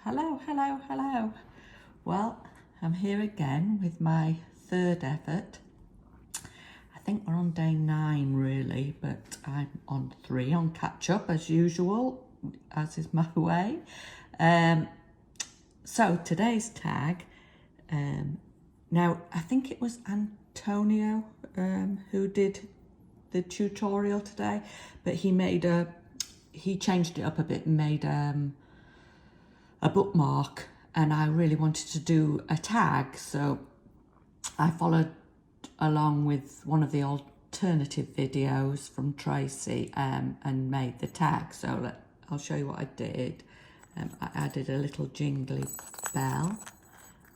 Hello, hello, hello. Well, I'm here again with my third effort. I think we're on day 9 really, but I'm on 3 on catch up as usual, as is my way. So today's tag, now I think it was Antonio who did the tutorial today, but he changed it up a bit and made a bookmark, and I really wanted to do a tag, so I followed along with one of the alternative videos from Tracie and made the tag. So I'll show you what I did. I added a little jingly bell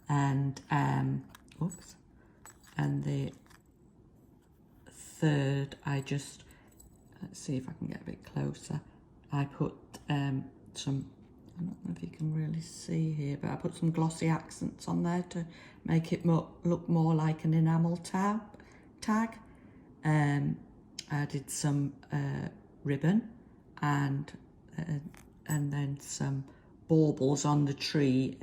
and oops, and the third I just, let's see if I can get a bit closer, I put some, I don't know if you can really see here, but I put some glossy accents on there to make it look more like an enamel tag. I did some ribbon and then some baubles on the tree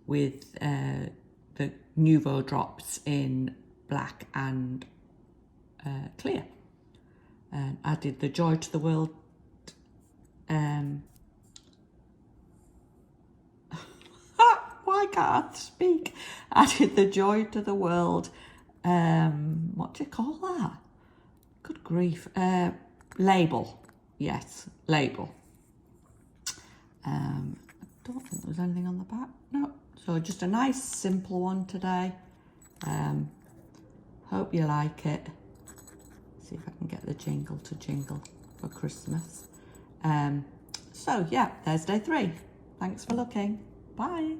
with the Nouveau drops in black and clear. I did the Joy to the World why can't I speak? I did the Joy to the World, what do you call that? Good grief. Label. Yes, label. I don't think there was anything on the back. No. So just a nice simple one today. Hope you like it. See if I can get the jingle to jingle for Christmas. So yeah, there's day 3. Thanks for looking. Bye.